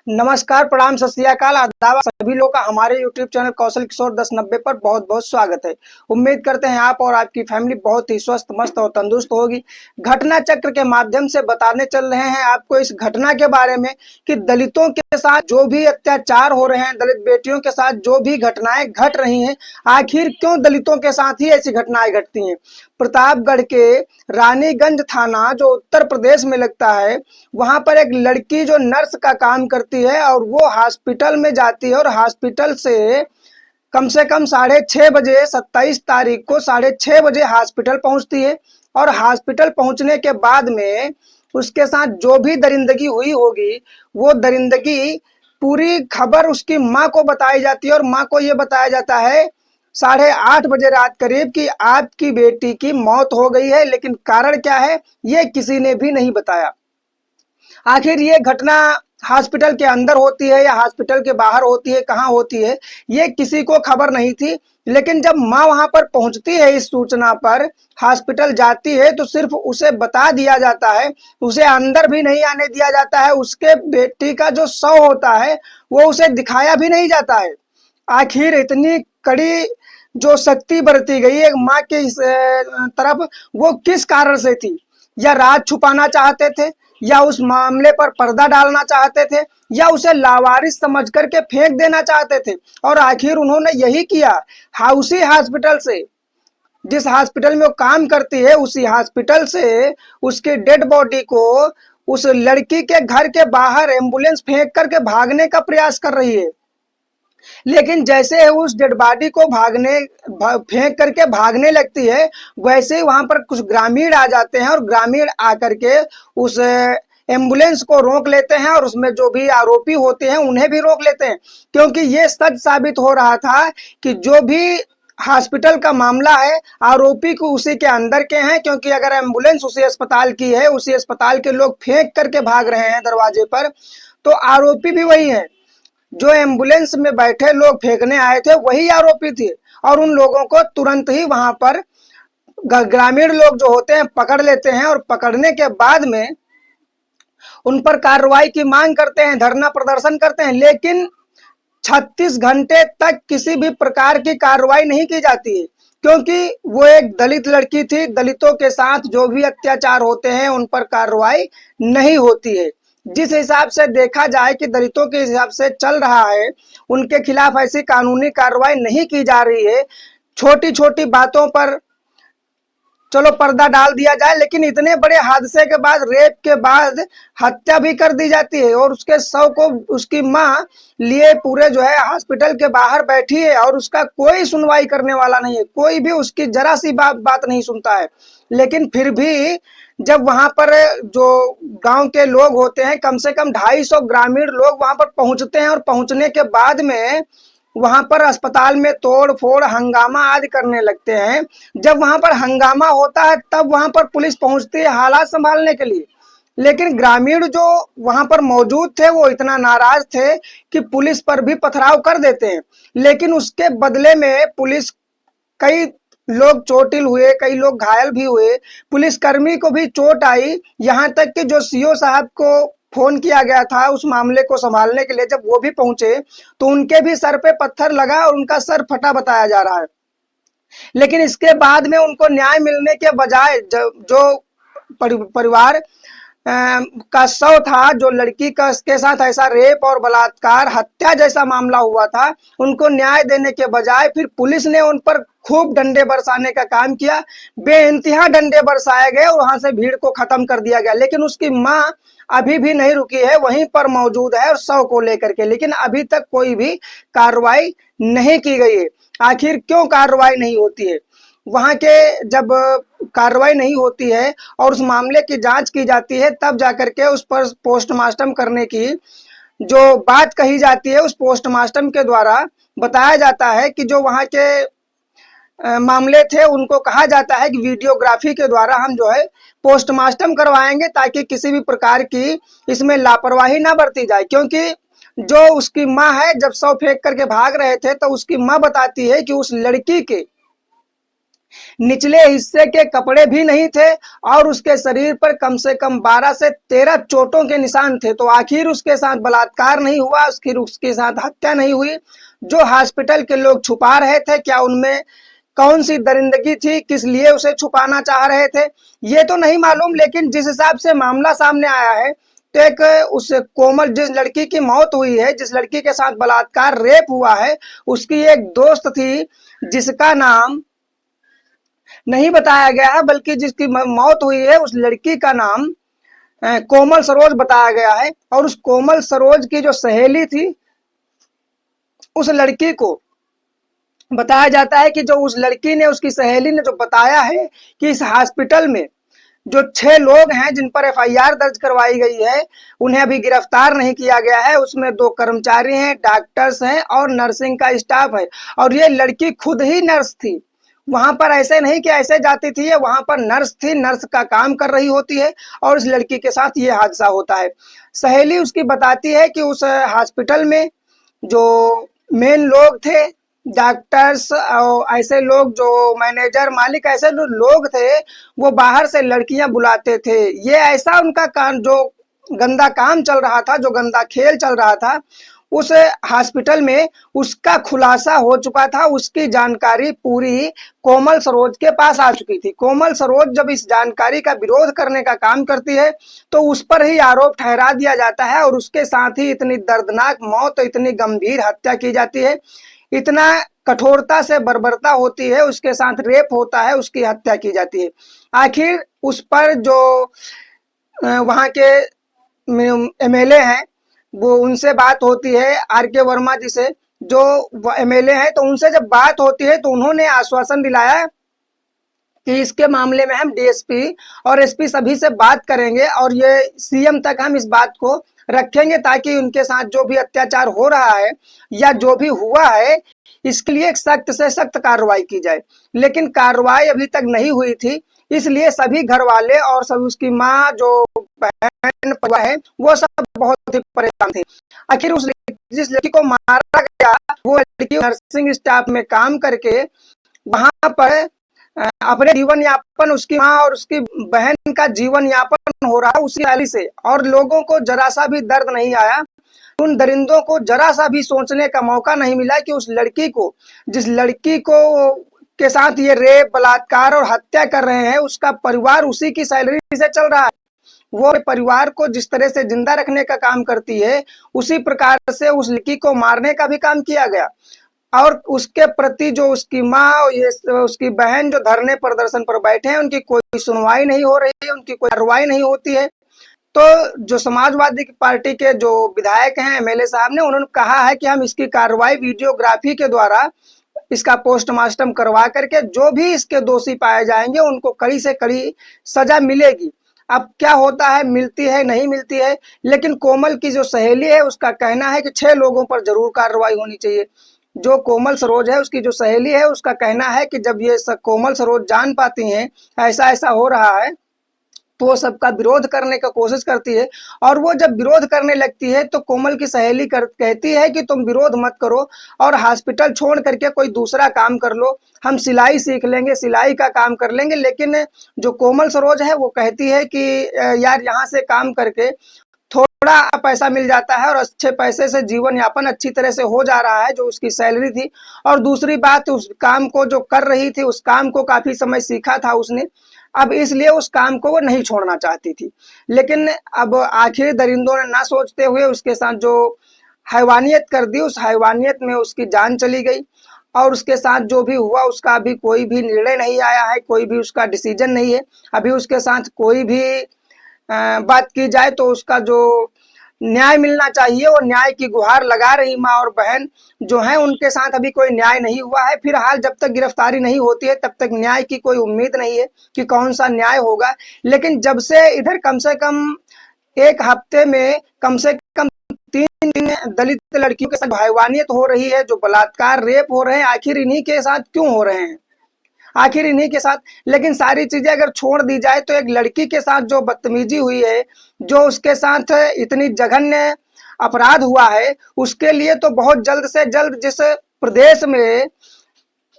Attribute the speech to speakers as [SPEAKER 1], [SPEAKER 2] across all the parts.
[SPEAKER 1] नमस्कार, प्रणाम, सत श्री अकाल, आदाब। सभी लोग का हमारे यूट्यूब चैनल कौशल किशोर 1090 पर बहुत बहुत स्वागत है। उम्मीद करते हैं आप और आपकी फैमिली बहुत ही स्वस्थ, मस्त और तंदुरुस्त होगी। घटना चक्र के माध्यम से बताने चल रहे हैं आपको इस घटना के बारे में कि दलितों के साथ जो भी अत्याचार हो रहे हैं, दलित बेटियों के साथ जो भी घटनाएं घट रही हैं, आखिर क्यों दलितों के साथ ही ऐसी घटनाएं घटती हैं। प्रतापगढ़ के रानीगंज थाना जो उत्तर प्रदेश में लगता है, वहां पर एक लड़की जो नर्स का काम करती है और वो हॉस्पिटल में जाती है और हॉस्पिटल से कम 6:30 बजे 27 तारीख को 6:30 बजे हॉस्पिटल पहुंचती है। और हॉस्पिटल पहुंचने के बाद में उसके साथ जो भी दरिंदगी हुई होगी, वो दरिंदगी पूरी खबर उसकी माँ को बताई जाती है और माँ को ये बताया जाता है 8:30 बजे रात करीब कि आपकी बेटी की मौत हो गई है, लेकिन कारण क्या है ये किसी ने भी नहीं बताया। आखिर ये घटना हॉस्पिटल के अंदर होती है या हॉस्पिटल के बाहर होती है, कहाँ होती है, ये किसी को खबर नहीं थी। लेकिन जब माँ वहां पर पहुंचती है, इस सूचना पर हॉस्पिटल जाती है, तो सिर्फ उसे बता दिया जाता है, उसे अंदर भी नहीं आने दिया जाता है। उसके बेटी का जो शव होता है वो उसे दिखाया भी नहीं जाता है। आखिर इतनी कड़ी जो सख्ती बरती गई एक माँ के तरफ, वो किस कारण से थी? या राज छुपाना चाहते थे, या उस मामले पर पर्दा डालना चाहते थे, या उसे लावारिस समझ करके फेंक देना चाहते थे? और आखिर उन्होंने यही किया। उसी हॉस्पिटल से, जिस हॉस्पिटल में वो काम करती है, उसी हॉस्पिटल से उसकी डेड बॉडी को उस लड़की के घर के बाहर एम्बुलेंस फेंक करके भागने का प्रयास कर रही है। लेकिन जैसे उस डेड बॉडी को फेंक करके भागने लगती है, वैसे ही वहां पर कुछ ग्रामीण आ जाते हैं और ग्रामीण आकर के उस एम्बुलेंस को रोक लेते हैं और उसमें जो भी आरोपी होते हैं उन्हें भी रोक लेते हैं। क्योंकि ये सच साबित हो रहा था कि जो भी हॉस्पिटल का मामला है, आरोपी को उसी के अंदर के हैं। क्योंकि अगर एम्बुलेंस उसी अस्पताल की है, उसी अस्पताल के लोग फेंक करके भाग रहे हैं दरवाजे पर, तो आरोपी भी वही है। जो एम्बुलेंस में बैठे लोग फेंकने आए थे वही आरोपी थे। और उन लोगों को तुरंत ही वहां पर ग्रामीण लोग जो होते हैं पकड़ लेते हैं और पकड़ने के बाद में उन पर कार्रवाई की मांग करते हैं, धरना प्रदर्शन करते हैं। लेकिन 36 घंटे तक किसी भी प्रकार की कार्रवाई नहीं की जाती है, क्योंकि वो एक दलित लड़की थी। दलितों के साथ जो भी अत्याचार होते हैं उन पर कार्रवाई नहीं होती है। जिस हिसाब से देखा जाए कि दलितों के हिसाब से चल रहा है, उनके खिलाफ ऐसी कानूनी कार्रवाई नहीं की जा रही है। छोटी छोटी बातों पर चलो पर्दा डाल दिया जाए, लेकिन इतने बड़े हादसे के बाद, रेप के बाद हत्या भी कर दी जाती है और उसके शव को उसकी माँ लिए पूरे जो है हॉस्पिटल के बाहर बैठी है और उसका कोई सुनवाई करने वाला नहीं है। कोई भी उसकी जरा सी बात नहीं सुनता है। लेकिन फिर भी जब वहां पर जो गांव के लोग होते हैं, कम से कम 250 ग्रामीण लोग वहां पर पहुंचते हैं और पहुंचने के बाद में वहां पर अस्पताल में तोड़ फोड़ हंगामा आदि करने लगते हैं। जब वहां पर हंगामा होता है तब वहां पर पुलिस पहुंचती है हालात संभालने के लिए। लेकिन ग्रामीण जो वहां पर मौजूद थे वो इतना नाराज थे कि पुलिस पर भी पथराव कर देते हैं। लेकिन उसके बदले में पुलिस, कई लोग चोटिल हुए, कई लोग घायल भी हुए, पुलिसकर्मी को भी चोट आई। यहाँ तक कि जो सीओ साहब को फोन किया गया था उस मामले को संभालने के लिए, जब वो भी पहुंचे तो उनके भी सर पे पत्थर लगा और उनका सर फटा बताया जा रहा है। लेकिन इसके बाद में उनको न्याय मिलने के बजाय जो परिवार का शव था, जो लड़की का के साथ ऐसा रेप और बलात्कार हत्या जैसा मामला हुआ था, उनको न्याय देने के बजाय फिर पुलिस ने उन पर खूब डंडे बरसाने का काम किया। बेइंतहा डंडे बरसाए गए और वहां से भीड़ को खत्म कर दिया गया। लेकिन उसकी माँ अभी भी नहीं रुकी है, वहीं पर मौजूद है और शव को लेकर के। लेकिन अभी तक कोई भी कार्रवाई नहीं की गई है। आखिर क्यों कार्रवाई नहीं होती है? वहां के जब कार्रवाई नहीं होती है और उस मामले की जांच की जाती है, तब जाकर के उस पर पोस्टमार्टम करने की जो बात कही जाती है, उस पोस्टमार्टम के द्वारा बताया जाता है कि जो वहां के मामले थे उनको कहा जाता है कि वीडियोग्राफी के द्वारा हम जो है पोस्टमार्टम करवाएंगे, ताकि किसी भी प्रकार की इसमें लापरवाही ना बरती जाए। क्योंकि जो उसकी माँ है, जब शव फेंक करके भाग रहे थे तो उसकी माँ बताती है कि उस लड़की के निचले हिस्से के कपड़े भी नहीं थे और उसके शरीर पर कम से कम 12 से 13 चोटों के निशान थे। तो आखिर उसके साथ बलात्कार नहीं हुआ, उसके साथ हत्या नहीं हुई। जो हॉस्पिटल के लोग छुपा रहे थे, क्या उनमें कौन सी दरिंदगी थी, किस लिए उसे छुपाना चाह रहे थे, ये तो नहीं मालूम। लेकिन जिस हिसाब से मामला सामने आया है, तो एक उस कोमल, जिस लड़की की मौत हुई है, जिस लड़की के साथ बलात्कार रेप हुआ है, उसकी एक दोस्त थी जिसका नाम नहीं बताया गया है, बल्कि जिसकी मौत हुई है उस लड़की का नाम कोमल सरोज बताया गया है। और उस कोमल सरोज की जो सहेली थी, उस लड़की को बताया जाता है कि जो उस लड़की ने, उसकी सहेली ने जो बताया है कि इस हॉस्पिटल में जो 6 लोग हैं जिन पर एफआईआर दर्ज करवाई गई है, उन्हें अभी गिरफ्तार नहीं किया गया है। उसमें 2 कर्मचारी हैं, डॉक्टर्स हैं और नर्सिंग का स्टाफ है। और ये लड़की खुद ही नर्स थी। वहां पर ऐसे नहीं कि ऐसे जाती थी, वहां पर नर्स थी, नर्स का काम कर रही होती है और इस लड़की के साथ ये हादसा होता है। सहेली उसकी बताती है कि उस हॉस्पिटल में जो मेन लोग थे, डॉक्टर्स और ऐसे लोग, जो मैनेजर, मालिक, ऐसे जो लोग थे, वो बाहर से लड़कियां बुलाते थे। ये ऐसा उनका काम, जो गंदा काम चल रहा था, जो गंदा खेल चल रहा था उस हॉस्पिटल में, उसका खुलासा हो चुका था। उसकी जानकारी पूरी कोमल सरोज के पास आ चुकी थी। कोमल सरोज जब इस जानकारी का विरोध करने का काम करती है, तो उस पर ही आरोप ठहरा दिया जाता है और उसके साथ ही इतनी दर्दनाक मौत, इतनी गंभीर हत्या की जाती है, इतना कठोरता से बर्बरता होती है, उसके साथ रेप होता है, उसकी हत्या की जाती है। आखिर उस पर जो वहां के एमएलए हैं, वो उनसे बात होती है, आर.के. वर्मा जी से, जो एमएलए हैं, तो उनसे जब बात होती है तो उन्होंने आश्वासन दिलाया कि इसके मामले में हम डीएसपी और एसपी सभी से बात करेंगे और ये सीएम तक हम इस बात को रखेंगे, ताकि उनके साथ जो भी अत्याचार हो रहा है या जो भी हुआ है, इसके लिए सख्त से सख्त कार्रवाई की जाए। लेकिन कार्रवाई अभी तक नहीं हुई थी, इसलिए सभी घर वाले और सब, उसकी माँ, जो बहन है, वो सब बहुत ही परेशान थे। आखिर उस जिस लड़की को मारा गया, वो लड़की नर्सिंग स्टाफ में काम करके वहां पर अपने जीवन यापन, उसकी माँ और उसकी बहन का जीवन यापन हो रहा उसी नाली से, और लोगों को जरा सा भी दर्द नहीं आया। उन दरिंदों को जरा सा भी सोचने का मौका नहीं मिला कि उस लड़की को, जिस लड़की को के साथ ये रेप, बलात्कार और हत्या कर रहे हैं, उसका परिवार उसी की सैलरी से चल रहा है। वो परिवार को जिस तरह से जिंदा रखने का काम करती है, उसी प्रकार से उस लड़की को मारने का भी काम किया गया। और उसके प्रति जो उसकी माँ और ये उसकी बहन जो धरने प्रदर्शन पर बैठे हैं, उनकी कोई सुनवाई नहीं हो रही है, उनकी कोई कार्रवाई नहीं होती है। तो जो समाजवादी पार्टी के जो विधायक हैं, एमएलए साहब ने, उन्होंने कहा है कि हम इसकी कार्रवाई वीडियोग्राफी के द्वारा, इसका पोस्टमार्टम करवा करके जो भी इसके दोषी पाए जाएंगे, उनको कड़ी से कड़ी सजा मिलेगी। अब क्या होता है, मिलती है नहीं मिलती है, लेकिन कोमल की जो सहेली है, उसका कहना है कि 6 लोगों पर जरूर कार्रवाई होनी चाहिए। जो कोमल सरोज है, उसकी जो सहेली है, उसका कहना है कि जब ये कोमल सरोज जान पाती हैं ऐसा ऐसा हो रहा है, तो वो सबका विरोध करने का कोशिश करती है। और वो जब विरोध करने लगती है, तो कोमल की सहेली कहती है कि तुम विरोध मत करो और हॉस्पिटल छोड़ करके कोई दूसरा काम कर लो, हम सिलाई सीख लेंगे, सिलाई का काम कर लेंगे। लेकिन जो कोमल सरोज है, वो कहती है कि यार, यहाँ से काम करके थोड़ा पैसा मिल जाता है और अच्छे पैसे से जीवन यापन अच्छी तरह से हो जा रहा है, जो उसकी सैलरी थी। और दूसरी बात, उस काम को जो कर रही थी, उस काम को काफी समय सीखा था उसने, अब इसलिए उस काम को वो नहीं छोड़ना चाहती थी। लेकिन अब आखिर दरिंदों ने ना सोचते हुए उसके साथ जो हैवानियत कर दी, उस हैवानियत में उसकी जान चली गई। और उसके साथ जो भी हुआ, उसका अभी कोई भी निर्णय नहीं आया है, कोई भी उसका डिसीजन नहीं है। अभी उसके साथ कोई भी बात की जाए तो उसका जो न्याय मिलना चाहिए, वो न्याय की गुहार लगा रही माँ और बहन जो हैं, उनके साथ अभी कोई न्याय नहीं हुआ है। फिलहाल जब तक गिरफ्तारी नहीं होती है, तब तक न्याय की कोई उम्मीद नहीं है कि कौन सा न्याय होगा। लेकिन जब से इधर कम से कम 1 हफ्ते में कम से कम 3 दलित लड़कियों के साथ हैवानियत हो रही है, जो बलात्कार, रेप हो रहे हैं, आखिर इन्हीं के साथ क्यों हो रहे हैं, आखिर इन्हीं के साथ। लेकिन सारी चीजें अगर छोड़ दी जाए, तो एक लड़की के साथ जो बदतमीजी हुई है, जो उसके साथ इतनी जघन्य अपराध हुआ है, उसके लिए तो बहुत जल्द से जल्द, जिस प्रदेश में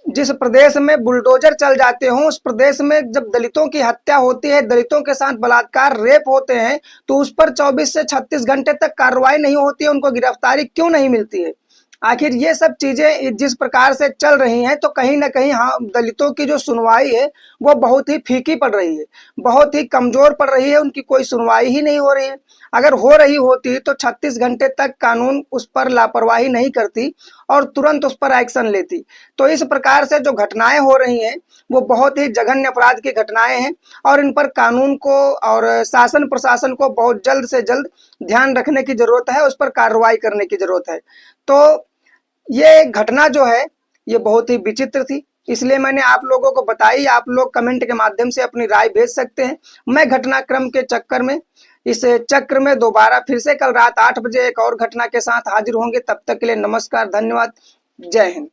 [SPEAKER 1] जिस प्रदेश में बुलडोजर चल जाते हों, उस प्रदेश में जब दलितों की हत्या होती है, दलितों के साथ बलात्कार, रेप होते हैं, तो उस पर 24 से 36 घंटे तक कार्रवाई नहीं होती है, उनको गिरफ्तारी क्यों नहीं मिलती है? आखिर ये सब चीजें जिस प्रकार से चल रही हैं, तो कहीं ना कहीं हाँ, दलितों की जो सुनवाई है वो बहुत ही फीकी पड़ रही है, बहुत ही कमजोर पड़ रही है, उनकी कोई सुनवाई ही नहीं हो रही है। अगर हो रही होती तो 36 घंटे तक कानून उस पर लापरवाही नहीं करती और तुरंत उस पर एक्शन लेती। तो इस प्रकार से जो घटनाएं हो रही हैं वो बहुत ही जघन्य अपराध की घटनाएं हैं और इन पर कानून को और शासन प्रशासन को बहुत जल्द से जल्द ध्यान रखने की जरूरत है, उस पर कार्रवाई करने की जरूरत है। तो ये घटना जो है ये बहुत ही विचित्र थी, इसलिए मैंने आप लोगों को बताई। आप लोग कमेंट के माध्यम से अपनी राय भेज सकते हैं। मैं घटनाक्रम के चक्कर में इस चक्र में दोबारा फिर से कल रात 8 बजे एक और घटना के साथ हाजिर होंगे। तब तक के लिए नमस्कार, धन्यवाद, जय हिंद।